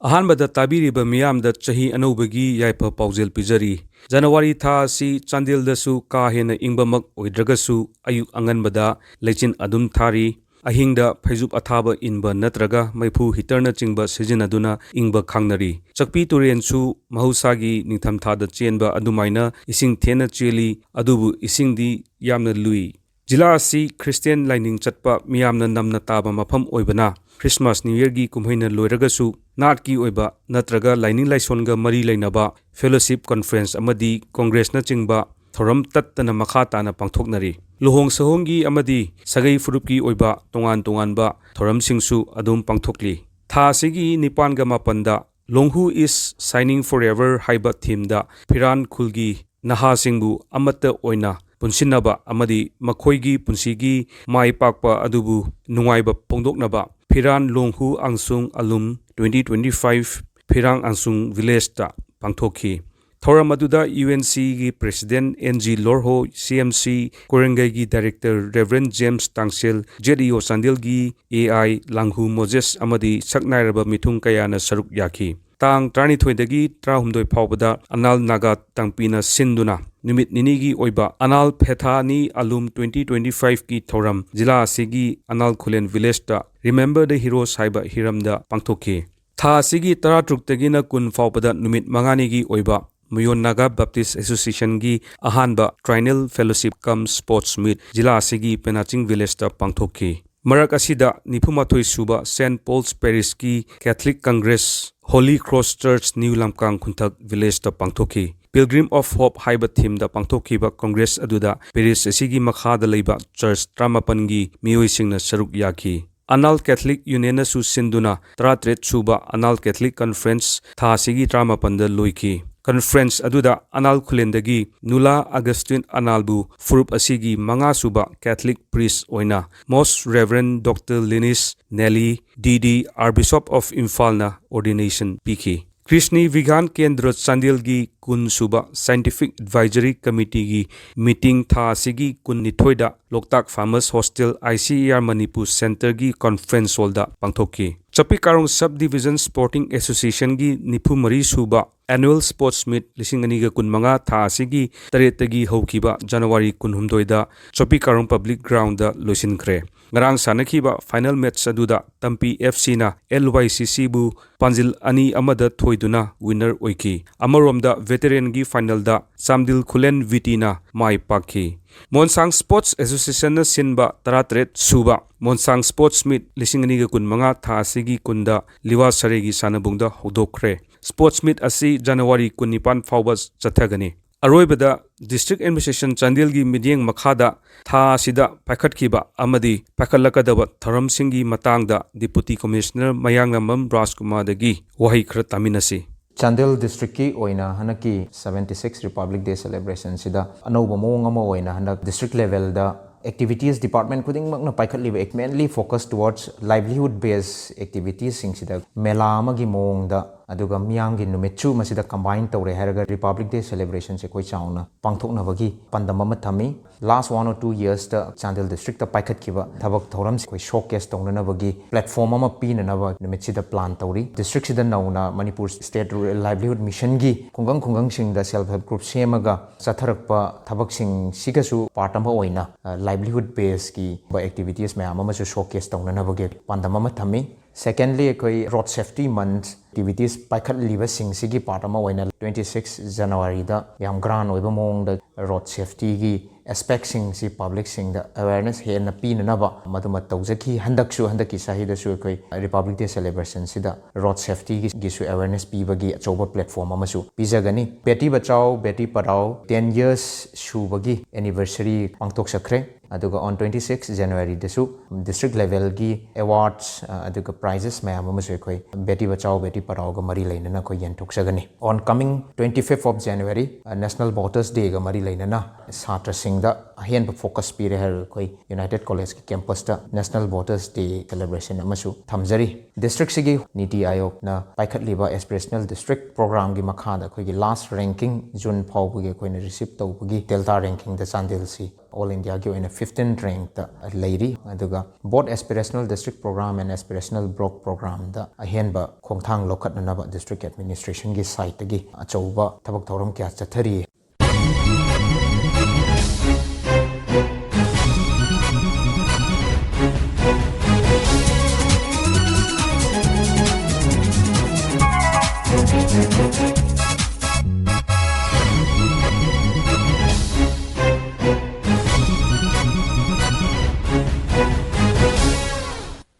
ꯑꯍꯥꯟꯕꯗ ꯇꯥꯕꯤꯔꯤꯕ ꯃꯤꯌꯥꯝꯗ ꯆꯍꯤ ꯑꯅꯧꯕꯒꯤ ꯌꯥꯏꯐ ꯄꯥꯎꯖꯦꯜ ꯄꯤꯖꯔꯤ꯫ ꯖꯅꯋꯥꯔꯤ ꯊꯥ ꯑꯁꯤ ꯆꯥꯟꯗꯦꯜꯗꯁꯨ ꯀꯥ ꯍꯦꯟꯅ ꯏꯪꯕꯃꯛ ꯑꯣꯏꯗ꯭ꯔꯒꯁꯨ ꯑꯌꯨꯛ ꯑꯉꯟꯕꯗ ꯂꯩꯆꯤꯟ ꯑꯗꯨꯝ ꯊꯥꯔꯤ꯫ ꯑꯍꯤꯡꯗ ꯐꯩꯖꯨꯞ ꯑꯊꯥꯕ ꯏꯟꯕ ꯅꯠꯇ꯭ꯔꯒ ꯃꯩꯐꯨ ꯍꯤꯇꯔꯅꯆꯤꯡꯕ ꯁꯤꯖꯤꯟꯅꯗꯨꯅ ꯏꯪꯕ ꯈꯥꯡꯅꯔꯤ꯫ ꯆꯛꯄꯤ ꯇꯨꯔꯦꯟꯁꯨ ꯃꯍꯧꯁꯥꯒꯤ ꯅꯤꯡꯊꯝꯊꯥꯗ ꯆꯦꯟꯕ ꯑꯗꯨꯃꯥꯏꯅ ꯏꯁꯤꯡ ꯊꯦꯟꯅ ꯆꯦꯜꯂꯤ, ꯑꯗꯨꯕꯨ ꯏꯁꯤꯡꯗꯤ ꯌꯥꯝꯅ ꯂꯨꯏ꯫ ꯖꯤꯂꯥ ꯑꯁꯤ ꯈ꯭ꯔꯤꯁꯇꯤꯌꯟ ꯂꯥꯏꯅꯤꯡ ꯆꯠꯄ ꯃꯤꯌꯥꯝꯅ ꯅꯝꯅ ꯇꯥꯕ ꯃꯐꯝ ꯑꯣꯏꯕꯅ ꯈ꯭ꯔꯤꯁꯃꯥꯁ ꯅ꯭ꯌꯨ ꯌꯔꯒꯤ ꯀꯨꯝꯍꯩꯅ ꯂꯣꯏꯔꯒꯁꯨ ꯅꯥꯠꯀꯤ ꯑꯣꯏꯕ ꯅꯠꯇ꯭ꯔꯒ ꯂꯥꯏꯅꯤꯡ ꯂꯥꯏꯁꯣꯟꯒ ꯃꯔꯤ ꯂꯩꯅꯕ ꯐꯦꯂꯣꯁꯤꯞ ꯀꯟꯐꯔꯦꯟꯁ ꯑꯃꯗꯤ ꯀꯣꯡꯒ꯭ꯔꯦꯁꯅꯆꯤꯡꯕ ꯊꯧꯔꯝ ꯇꯠꯇꯅ ꯃꯈꯥ ꯇꯥꯅ ꯄꯥꯡꯊꯣꯛꯅꯔꯤ꯫ ꯂꯨꯍꯣꯡ ꯁꯍꯣꯡꯒꯤ ꯑꯃꯗꯤ ꯁꯥꯒꯩ ꯐꯨꯔꯨꯞꯀꯤ ꯑꯣꯏꯕ ꯇꯣꯉꯥꯟ ꯇꯣꯉꯥꯟꯕ ꯊꯧꯔꯝꯁꯤꯡꯁꯨ ꯑꯗꯨꯝ ꯄꯥꯡꯊꯣꯛꯂꯤ꯫ ꯊꯥ ꯑꯁꯤꯒꯤ 9ꯒ 8ꯗ ꯂꯣꯡ ꯍꯨ ꯏꯁ ꯁꯥꯏꯅꯤꯡ ꯐꯣꯔꯑꯦꯚꯔ ꯍꯥꯏꯕ ꯊꯤꯝꯗ ꯐꯤꯔꯥꯟ ꯈꯨꯜꯒꯤ ꯅꯍꯥꯁꯤꯡꯕꯨ ꯑꯃꯠꯇ ꯑꯣꯏꯅ ꯄꯨꯟꯁꯤꯟꯅꯕ ꯑꯃꯗꯤ ꯃꯈꯣꯏꯒꯤ ꯄꯨꯟꯁꯤꯒꯤ ꯃꯥꯏ ꯄꯥꯛꯄ ꯑꯗꯨꯕꯨ ꯅꯨꯡꯉꯥꯏꯕ ꯐꯣꯡꯗꯣꯛꯅꯕ ꯐꯤꯔꯥꯟ ꯂꯣꯡꯍꯨ ꯑꯪꯁꯨꯡ ꯑꯂꯨꯝ 2025 ꯐꯤꯔꯥꯡ ꯑꯪꯁꯨꯡ ꯚꯤꯂꯦꯖꯇ ꯄꯥꯡꯊꯣꯛꯈꯤ꯫ ꯊꯧꯔꯝ ꯑꯗꯨꯗ UNCꯒꯤ ꯄ꯭ꯔꯦꯁꯤꯗꯦꯟꯠ NG ꯂꯣꯔꯍꯣ, CMC ꯀꯣꯏꯔꯦꯡꯒꯩꯒꯤ director reverend James Tangsel, ZEO ꯆꯥꯟꯗꯦꯜꯒꯤ AI ꯂꯥꯡꯍꯨ ꯃꯣꯖꯦꯁ ꯑꯃꯗꯤ ꯁꯛꯅꯥꯏꯔꯕ ꯃꯤꯊꯨꯡ ꯀꯌꯥꯅ ꯁꯔꯨꯛ ꯌꯥꯈꯤ꯫ ꯇꯥꯡ 12ꯗꯒꯤ 18 ꯐꯥꯎꯕꯗ ꯑꯅꯥꯜ ꯅꯥꯒꯥ ꯇꯥꯡꯄꯤꯅ ꯁꯤꯟꯗꯨꯅ ꯅꯨꯃꯤꯠ ꯅꯤꯅꯤꯒꯤ ꯑꯣꯏꯕ ꯑꯅꯥꯜ ꯐꯦꯊꯥꯅꯤ ꯑꯂꯨꯝ 2025ꯒꯤ ꯊꯧꯔꯝ ꯖꯤꯂꯥ ꯑꯁꯤꯒꯤ ꯑꯅꯥꯜ ꯈꯨꯂꯦꯟ ꯚꯤꯂꯦꯖꯇ ꯔꯤꯃꯦꯝꯕꯔ ꯗ ꯍꯤꯔꯣꯁ ꯍꯥꯏꯕ ꯍꯤꯔꯝꯗ ꯄꯥꯡꯊꯣꯛꯈꯤ꯫ ꯊꯥ ꯑꯁꯤꯒꯤ 13ꯇꯒꯤꯅ 10 ꯐꯥꯎꯕꯗ ꯅꯨꯃꯤꯠ 5ꯅꯤꯒꯤ ꯑꯣꯏꯕ ꯃꯣꯌꯣꯟ ꯅꯥꯒꯥ ꯕꯞꯇꯤꯁ ꯑꯦꯁꯣꯁꯤꯌꯦꯁꯟꯒꯤ ꯑꯍꯥꯟꯕ ꯇ꯭ꯔꯥꯏꯅꯦꯜ ꯐꯦꯂꯣꯁꯤꯞ ꯀꯝ ꯁ꯭ꯄꯣꯔꯠꯁ ꯃꯤꯠ ꯖꯤꯂꯥ ꯑꯁꯤꯒꯤ ꯄꯦꯅꯥꯆꯤꯡ ꯚꯤꯂꯦꯖꯇ ꯄꯥꯡꯊꯣꯛꯈꯤ꯫ ꯃꯔꯛ ꯑꯁꯤꯗ 94 ꯁꯨꯕ saint ꯄꯣꯜꯁ ꯄꯦꯔꯤꯁꯀꯤ Catholic Congress Holi cross ꯆꯔꯆ ꯅ꯭ꯌꯨ ꯂꯝꯀꯥꯡ ꯈꯨꯟꯊꯛ ꯚꯤꯂꯦꯖꯇ ꯄꯥꯡꯊꯣꯛꯈꯤ꯫ ꯄꯤꯜꯒ꯭ꯔꯤꯝ ꯑꯣꯐ ꯍꯣꯞ ꯍꯥꯏꯕ ꯊꯤꯝꯗ ꯄꯥꯡꯊꯣꯛꯈꯤꯕ ꯀꯣꯡꯒ꯭ꯔꯦꯁ ꯑꯗꯨꯗ ꯄꯦꯔꯤꯁ ꯑꯁꯤꯒꯤ ꯃꯈꯥꯗ ꯂꯩꯕ ꯆꯔꯆ 19ꯒꯤ ꯃꯤꯑꯣꯏꯁꯤꯡꯅ ꯁꯔꯨꯛ ꯌꯥꯈꯤ꯫ ꯑꯅꯥꯜ ꯀꯦꯊꯂꯤꯛ ꯌꯨꯅꯤꯌꯟꯅꯁꯨ ꯁꯤꯟꯗꯨꯅ 33 ꯁꯨꯕ ꯑꯅꯥꯜ ꯀꯦꯊꯂꯤꯛ ꯀꯟꯐꯔꯦꯟꯁ ꯊꯥ ꯑꯁꯤꯒꯤ 18ꯗ ꯂꯣꯏꯈꯤ꯫ ꯀꯟꯐꯔꯦꯟꯁ ꯑꯗꯨꯗ ꯑꯅꯥꯜ ꯈꯨꯂꯦꯟꯗꯒꯤ ꯅꯨꯂꯥ ꯑꯒꯁꯇꯤꯟ ꯑꯅꯥꯜꯕꯨ ꯐꯨꯔꯨꯞ ꯑꯁꯤꯒꯤ 5 ꯁꯨꯕ ꯀꯦꯊꯂꯤꯛ ꯄ꯭ꯔꯤꯁ ꯑꯣꯏꯅ ꯃꯣꯁ ꯔꯦꯚꯔꯦꯟ ꯗꯣꯛꯇꯔ ꯂꯤꯅꯤꯁ ꯅꯦꯂꯤ DD ꯑꯥꯔꯕꯤꯁꯣꯞ ꯑꯣꯐ ꯏꯝꯐꯥꯜꯅ ꯑꯣꯔꯗꯤꯅꯦꯁꯟ ꯄꯤꯈꯤ꯫ ꯀ꯭ꯔꯤꯁꯅꯤ ꯚꯤꯒ꯭ꯌꯥꯟ ꯀꯦꯟꯗ꯭ꯔ ꯆꯥꯟꯗꯦꯜꯒꯤ 10 ꯁꯨꯕ ꯁꯥꯏꯟꯇꯤꯐꯤꯛ ꯑꯦꯗꯚꯥꯏꯖꯔꯤ ꯀꯃꯤꯇꯤꯒꯤ ꯃꯤꯇꯤꯡ ꯊꯥ ꯑꯁꯤꯒꯤ 22ꯗ ꯂꯣꯛꯇꯥꯛ ꯐꯥꯔꯃꯔꯁ ꯍꯣꯁꯇꯦꯜ ICAR ꯃꯅꯤꯄꯨꯔ ꯁꯦꯟꯇꯔꯒꯤ ꯀꯟꯐꯔꯦꯟꯁ ꯍꯣꯜꯗ ꯄꯥꯡꯊꯣꯛꯈꯤ꯫ ꯆꯞꯄꯤ ꯀꯥꯔꯣꯡ ꯁꯕ ꯗꯤꯚꯤꯖꯟ ꯁ꯭ꯄꯣꯔꯇꯤꯡ ꯑꯦꯁꯣꯁꯤꯌꯦꯁꯟꯒꯤ 94 ꯁꯨꯕ ꯑꯦꯅꯨꯑꯦꯜ ꯁ꯭ꯄꯣꯔꯠꯁ ꯃꯤꯠ 2025 ꯊꯥ ꯑꯁꯤꯒꯤ 8ꯇꯒꯤ ꯍꯧꯈꯤꯕ ꯖꯅꯋꯥꯔꯤ 18ꯗ ꯆꯞꯄꯤ ꯀꯥꯔꯣꯡ ꯄꯕ꯭ꯂꯤꯛ ꯒ꯭ꯔꯥꯎꯟꯗ ꯂꯣꯏꯁꯤꯟꯈ꯭ꯔꯦ꯫ ꯉꯔꯥꯡ ꯁꯥꯟꯅꯈꯤꯕ ꯐꯥꯏꯅꯦꯜ ꯃꯦꯠꯆ ꯑꯗꯨꯗ ꯇꯝꯄꯤ FCꯅ LYCCꯕꯨ ꯄꯥꯟꯖꯤꯜ 2-1ꯗ ꯊꯣꯏꯗꯨꯅ ꯋꯤꯟꯅꯔ ꯑꯣꯏꯈꯤ꯫ ꯑꯃꯔꯣꯝꯗ ꯚꯦꯇꯔꯦꯟꯒꯤ ꯐꯥꯏꯅꯦꯜꯗ ꯆꯥꯝꯗꯤꯜ ꯈꯨꯂꯦꯟ VTꯅ ꯃꯥꯏ ꯄꯥꯛꯈꯤ꯫ ꯃꯣꯟꯁꯥꯡ ꯁ꯭ꯄꯣꯔꯠꯁ ꯑꯦꯁꯣꯁꯤꯌꯦꯁꯟꯅ ꯁꯤꯟꯕ 38 ꯁꯨꯕ ꯃꯣꯟꯁꯥꯡ ꯁ꯭ꯄꯣꯔꯠꯁ ꯃꯤꯠ 2025 ꯊꯥ ꯑꯁꯤꯒꯤ 10ꯗ ꯂꯤꯋꯥ ꯁꯔꯩꯒꯤ ꯁꯥꯟꯅꯕꯨꯡꯗ ꯍꯧꯗꯣꯛꯈ꯭ꯔꯦ꯫ ꯁ꯭ꯄꯣꯔꯠꯁ ꯃꯤꯠ ꯑꯁꯤ ꯖꯅꯋꯥꯔꯤ 19 ꯐꯥꯎꯕ ꯆꯠꯊꯒꯅꯤ꯫ ꯑꯔꯣꯏꯕꯗ ꯗꯤꯁꯇ꯭ꯔꯤꯛ ꯑꯦꯗꯃꯤꯅꯤꯁꯇ꯭ꯔꯦꯁꯟ ꯆꯥꯟꯗꯦꯜꯒꯤ ꯃꯤꯠꯌꯦꯡ ꯃꯈꯥꯗ ꯊꯥ ꯑꯁꯤꯗ ꯄꯥꯏꯈꯠꯈꯤꯕ ꯑꯃꯗꯤ ꯄꯥꯏꯈꯠꯂꯛꯀꯗꯕ ꯊꯧꯔꯝꯁꯤꯡꯒꯤ ꯃꯇꯥꯡꯗ ꯗꯤꯄꯨꯇꯤ ꯀꯃꯤꯁꯅꯔ ꯃꯌꯥꯡꯂꯝꯕꯝ ꯔꯥꯖꯀꯨꯃꯥꯔꯗꯒꯤ ꯋꯥꯍꯩ ꯈꯔ ꯇꯥꯃꯤꯟꯅꯁꯤ꯫ ꯆꯥꯟꯗꯦꯜ ꯗꯤꯁꯇ꯭ꯔꯤꯛꯀꯤ ꯑꯣꯏꯅ ꯍꯟꯗꯛꯀꯤ 76 ꯔꯤꯄꯕ꯭ꯂꯤꯛ ꯗꯦ ꯁꯦꯂꯦꯕ꯭ꯔꯦꯁꯟꯁꯤꯗ ꯑꯅꯧꯕ ꯃꯑꯣꯡ ꯑꯃ ꯑꯣꯏꯅ ꯍꯟꯗꯛ ꯗꯤꯁꯇ꯭ꯔꯤꯛ ꯂꯦꯚꯦꯜꯗ ꯑꯦꯛꯇꯤꯚꯤꯇꯤꯁ ꯗꯤꯄꯥꯔꯠꯃꯦꯟꯠ ꯈꯨꯗꯤꯡꯃꯛꯅ ꯄꯥꯏꯈꯠꯂꯤꯕ ꯃꯦꯟꯂꯤ ꯐꯣꯀꯁ ꯇꯨꯋꯥꯔꯗꯁ ꯂꯥꯏꯚꯂꯤꯍꯨꯗ ꯕꯦꯁ ꯑꯦꯛꯇꯤꯚꯤꯇꯤꯁꯁꯤꯡꯁꯤꯗ ꯃꯦꯂꯥ ꯑꯃꯒꯤ ꯃꯑꯣꯡꯗ ꯑꯗꯨꯒ ꯃꯤꯌꯥꯝꯒꯤ ꯅꯨꯃꯤꯠꯁꯨ ꯃꯁꯤꯗ ꯀꯝꯕꯥꯏꯟ ꯇꯧꯔꯦ ꯍꯥꯏꯔꯒ ꯔꯤꯄꯕ꯭ꯂꯤꯛ ꯗꯦ ꯁꯦꯂꯦꯕ꯭ꯔꯦꯁꯟꯁꯦ ꯑꯩꯈꯣꯏ ꯆꯥꯎꯅ ꯄꯥꯡꯊꯣꯛꯅꯕꯒꯤ ꯄꯥꯟꯗꯝ ꯑꯃ ꯊꯝꯃꯤ꯫ ꯂꯥꯁ 1 or 2 yearsꯇ ꯆꯥꯟꯗꯦꯜ ꯗꯤꯁꯇ꯭ꯔꯤꯛꯇ ꯄꯥꯏꯈꯠꯈꯤꯕ ꯊꯕꯛ ꯊꯧꯔꯝꯁꯤ ꯑꯩꯈꯣꯏ ꯁꯣꯀꯦꯁ ꯇꯧꯅꯅꯕꯒꯤ ꯄ꯭ꯂꯦꯠꯐꯣꯔꯝ ꯑꯃ ꯄꯤꯅꯅꯕ ꯅꯨꯃꯤꯠꯁꯤꯗ ꯄ꯭ꯂꯥꯟ ꯇꯧꯔꯤ꯫ ꯗꯤꯁꯇ꯭ꯔꯤꯛꯁꯤꯗ ꯅꯧꯅ ꯃꯅꯤꯄꯨꯔ ꯁ꯭ꯇꯦꯠ ꯔꯨꯔꯦꯜ ꯂꯥꯏꯚꯂꯤꯍꯨꯗ ꯃꯤꯁꯟꯒꯤ ꯈꯨꯡꯒꯪꯁꯤꯡꯗ ꯁꯦꯜꯐ ꯍꯦꯜꯞ ꯒ꯭ꯔꯨꯞ ꯁꯦꯝꯃꯒ ꯆꯠꯊꯔꯛꯄ ꯊꯕꯛꯁꯤꯡꯁꯤꯒꯁꯨ ꯄꯥꯔꯠ ꯑꯃ ꯑꯣꯏꯅ ꯂꯥꯏꯚꯂꯤꯍꯨꯗ ꯕꯦꯁꯀꯤ ꯑꯦꯛꯇꯤꯚꯤꯇꯤꯁ ꯃꯌꯥꯝ ꯑꯃꯁꯨ ꯁꯣꯀꯦꯁ ꯇꯧꯅꯅꯕꯒꯤ ꯄꯥꯟꯗꯝ ꯑꯃ ꯊꯝꯃꯤ꯫ ꯁꯦꯀꯦꯟꯗꯂꯤ ꯑꯩꯈꯣꯏ ꯔꯣꯗ ꯁꯦꯐꯇꯤ ꯃꯟꯊ ꯑꯦꯛꯇꯤꯚꯤꯇꯤꯁ ꯄꯥꯏꯈꯠꯂꯤꯕꯁꯤꯡꯁꯤꯒꯤ ꯄꯥꯔꯠ ꯑꯃ ꯑꯣꯏꯅ 26 ꯖꯅꯋꯥꯔꯤꯗ ꯌꯥꯝ ꯒ꯭ꯔꯥꯟ ꯑꯣꯏꯕ ꯃꯑꯣꯡꯗ ꯔꯣꯗ ꯁꯦꯐꯇꯤꯒꯤ ꯑꯦꯁꯄꯦꯛꯁꯤꯡꯁꯤ ꯄꯕ꯭ꯂꯤꯛꯁꯤꯡꯗ ꯑꯦꯋꯦꯌꯔꯅꯦꯁ ꯍꯦꯟꯅ ꯄꯤꯅꯅꯕ ꯃꯗꯨꯃ ꯇꯧꯖꯈꯤ꯫ ꯍꯟꯗꯛꯀꯤ ꯆꯍꯤꯗꯁꯨ ꯑꯩꯈꯣꯏ ꯔꯤꯄꯕ꯭ꯂꯤꯛ ꯗꯦ ꯁꯦꯂꯦꯕ꯭ꯔꯦꯁꯟꯁꯤꯗ ꯔꯣꯗ ꯁꯦꯐꯇꯤꯒꯤꯁꯨ ꯑꯦꯋꯦꯌꯔꯅꯦꯁ ꯄꯤꯕꯒꯤ ꯑꯆꯧꯕ ꯄ꯭ꯂꯦꯠꯐꯣꯔꯝ ꯑꯃꯁꯨ ꯄꯤꯖꯒꯅꯤ꯫ ꯕꯦꯇꯤ ꯕꯆꯥꯎ ꯕꯦꯇꯤ ꯄꯔꯥꯎ 10 years ꯁꯨꯕꯒꯤ ꯑꯦꯅꯤꯚꯔꯁꯔꯤ ꯄꯥꯡꯊꯣꯛꯆꯈ꯭ꯔꯦ꯫ ꯑꯗꯨꯒ on 26 ꯖꯅꯋꯥꯔꯤꯗꯁꯨ ꯗꯤꯁꯇ꯭ꯔꯤꯛ ꯂꯦꯚꯦꯜꯒꯤ ꯑꯦꯋꯥꯔꯗꯁ ꯑꯗꯨꯒ ꯄ꯭ꯔꯥꯏꯖꯦꯁ ꯃꯌꯥꯝ ꯑꯃꯁꯨ ꯑꯩꯈꯣꯏ ꯕꯦꯇꯤ ꯕꯆꯥꯎ ꯕꯦꯇꯤ ꯄꯔꯥꯎꯒ ꯃꯔꯤ ꯂꯩꯅꯅ ꯑꯩꯈꯣꯏ ꯌꯦꯟꯊꯣꯛꯆꯒꯅꯤ꯫ On coming 25th of January national voters ꯗꯦꯒ ꯃꯔꯤ ꯂꯩꯅꯅ ꯁꯥꯇ꯭ꯔꯁꯤꯡ singda ahen focus pi re har koi United College ki campus ta National Voters Day celebration amasu thamjari district sigi Niti Aayog na paikhat liba aspirational district program gi makha da koi gi last ranking June phau gi koi na receive tau gi Delta ranking da Chandel si all India gi oina 15th rank ta leiri aduga both aspirational district program and aspirational block program da ahen ba khongthang lokhat na ba district administration gi site gi achouba thabak thoram kya chathari